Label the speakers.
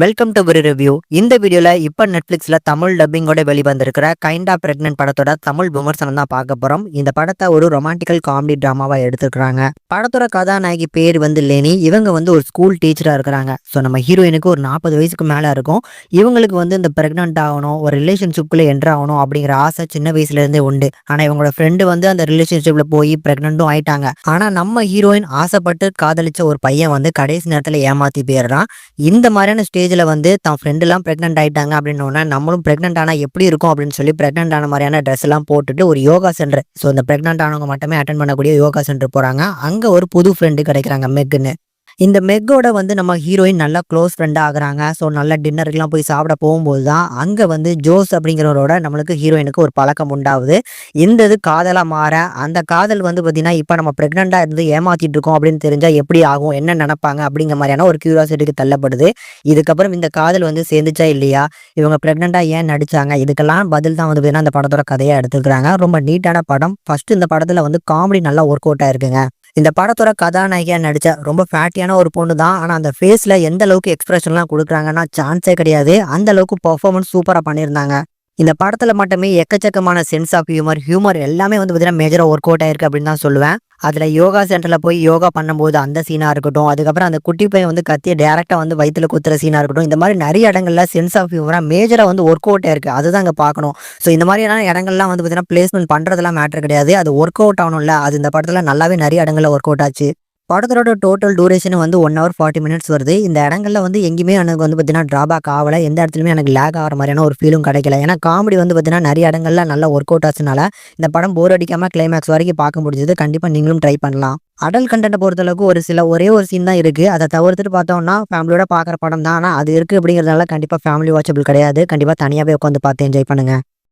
Speaker 1: Welcome to ஒரு review. இந்த வீடியோல இப்ப நெட்ஃபிளிக்ஸ்ல தமிழ் டப்பிங்கோட வெளிவந்திருக்கிற கைண்டா பிரெக்னன்ட் படத்தோட தமிழ் விமர்சனம் தான் பார்க்க போறோம். இந்த படத்தை ஒரு ரொமான்டிக்கல் காமெடி டிராமாவா எடுத்துருக்காங்க. படத்தோட கதாநாயகி பேர் வந்து லேனி. இவங்க வந்து ஒரு ஸ்கூல் டீச்சரா இருக்கிறாங்க. ஸோ நம்ம ஹீரோயினுக்கு ஒரு 40 வயசுக்கு மேல இருக்கும். இவங்களுக்கு வந்து இந்த பிரெக்னன்ட் ஆகணும், ஒரு ரிலேஷன்ஷிப்குள்ள என்டர் ஆகணும் அப்படிங்கிற ஆசை சின்ன வயசுல இருந்தே உண்டு. ஆனா இவங்களோட ஃப்ரெண்டு வந்து அந்த ரிலேஷன்ஷிப்ல போய் பிரெக்னன்ட்டும் ஆயிட்டாங்க. ஆனா நம்ம ஹீரோயின் ஆசைப்பட்டு காதலிச்ச ஒரு பையன் வந்து கடைசி நேரத்துல ஏமாத்தி போயிடுறான். இந்த மாதிரியான ஸ்டேஜ்ல வந்து தான் ஃப்ரெண்ட் எல்லாம் பிரெக்னன்ட் ஆயிட்டாங்க அப்படின்னோடனே நம்மளும் பிரெக்னன்ட் ஆனா எப்படி இருக்கும் அப்படின்னு சொல்லி பிரெக்னன்ட் ஆன மாதிரியான ட்ரெஸ் எல்லாம் போட்டுட்டு ஒரு யோகா சென்டர், ஸோ இந்த பிரெக்னன்ட் ஆனவங்க மட்டுமே அட்டன் பண்ணக்கூடிய யோகா சென்டர் போறாங்க. அங்க ஒரு புது ஃப்ரெண்டு கிடைக்கிறாங்க, மெக்குன்னு. இந்த மெக்கோட வந்து நம்ம ஹீரோயின் நல்லா க்ளோஸ் ஃப்ரெண்டாக ஆகுறாங்க. ஸோ நல்லா டின்னருக்குலாம் போய் சாப்பிட போகும்போது தான் அங்கே வந்து ஜோஸ் அப்படிங்கிறவரோட நம்மளுக்கு ஹீரோயினுக்கு ஒரு பழக்கம் உண்டாகுது. இந்த இது காதலாக மாற அந்த காதல் வந்து பார்த்தீங்கன்னா இப்போ நம்ம ப்ரெக்னெண்ட்டாக இருந்து ஏமாத்திட்டு இருக்கோம் அப்படின்னு தெரிஞ்சால் எப்படி ஆகும், என்ன நினைப்பாங்க அப்படிங்கிற மாதிரியான ஒரு கியூரியாசிட்டிக்கு தள்ளப்படுது. இதுக்கப்புறம் இந்த காதல் வந்து சேர்ந்துச்சா இல்லையா, இவங்க ப்ரெக்னெண்ட்டாக ஏன் நடிச்சாங்க, இதுக்கெல்லாம் பதில் தான் வந்து பார்த்தீங்கன்னா அந்த படத்தோட கதையை எடுத்துக்கிறாங்க. ரொம்ப நீட்டான படம். ஃபர்ஸ்ட் இந்த படத்தில் வந்து காமெடி நல்லா ஒர்க் அவுட் ஆயிருக்குங்க. இந்த படத்தோட கதாநாயகியா நடிச்ச ரொம்ப ஃபேட்டியான ஒரு பொண்ணு தான். ஆனா அந்த ஃபேஸ்ல எந்த அளவுக்கு எக்ஸ்பிரஷன்லாம் கொடுக்குறாங்கன்னா சான்ஸே கிடையாது. அந்த அளவுக்கு பெர்ஃபார்மன்ஸ் சூப்பரா பண்ணியிருந்தாங்க. இந்த படத்துல மட்டுமே எக்கச்சக்கமான சென்ஸ் ஆஃப் ஹியூமர் எல்லாமே வந்து பார்த்தீங்கன்னா மேஜரா ஒர்க் அவுட் ஆயிருக்கு அப்படின்னு தான் சொல்லுவேன். அதுல யோகா சென்டர்ல போய் யோகா பண்ணும்போது அந்த சீனா இருக்கட்டும், அதுக்கப்புறம் அந்த குட்டி பையன் வந்து கத்திய டேரக்டா வந்து வயிற்றுல குத்துற சீனா இருக்கட்டும், இந்த மாதிரி நிறைய இடங்கள்ல சென்ஸ் ஆஃப் ஹியூமரா மேஜரா வந்து ஒர்க் அவுட் ஆயிருக்கு. அதுதான் அங்க பார்க்கணும். ஸோ இந்த மாதிரியான இடங்கள்லாம் வந்து பார்த்தீங்கன்னா பிளேஸ்மெண்ட் பண்றதெல்லாம் மேட்டர் கிடையாது. அது ஒர்க் அவுட் ஆகணும்ல, அது இந்த படத்துல நல்லாவே நிறைய இடங்கள்ல ஒர்க் அவுட் ஆச்சு. படத்தோட டோட்டல் டூரேஷன் வந்து 1 hour 40 minutes வருது. இந்த இடங்கள்ல வந்து எங்கேயுமே எனக்கு வந்து பார்த்தீங்கன்னா டிராபேக் ஆகல. எந்த இடத்துலையுமே எனக்கு லேக் ஆகிற மாதிரியான ஒரு ஃபீலும் கிடைக்கல. ஏன்னா காமெடி வந்து பார்த்தீங்கன்னா நிறைய இடங்கள்ல நல்லா ஒர்க் அவுட் ஆச்சுனால இந்த படம் போர் அடிக்காம கிளைமேக்ஸ் வரைக்கும் பார்க்க முடிஞ்சது. கண்டிப்பா நீங்களும் ட்ரை பண்ணலாம். அடல் கண்டென்ட் பொறுத்தளவுக்கு ஒரே ஒரு சீன் தான் இருக்கு. அதை தவிர்த்துட்டு பார்த்தோம்னா ஃபேமிலியோட பார்க்குற படம் தான். ஆனால் அது இருக்கு அப்படிங்கிறதுனால கண்டிப்பா ஃபேமிலி வாட்சபிள் கிடையாது. கண்டிப்பா தனியாவே உட்காந்து பார்த்து என்ஜாய் பண்ணுங்க.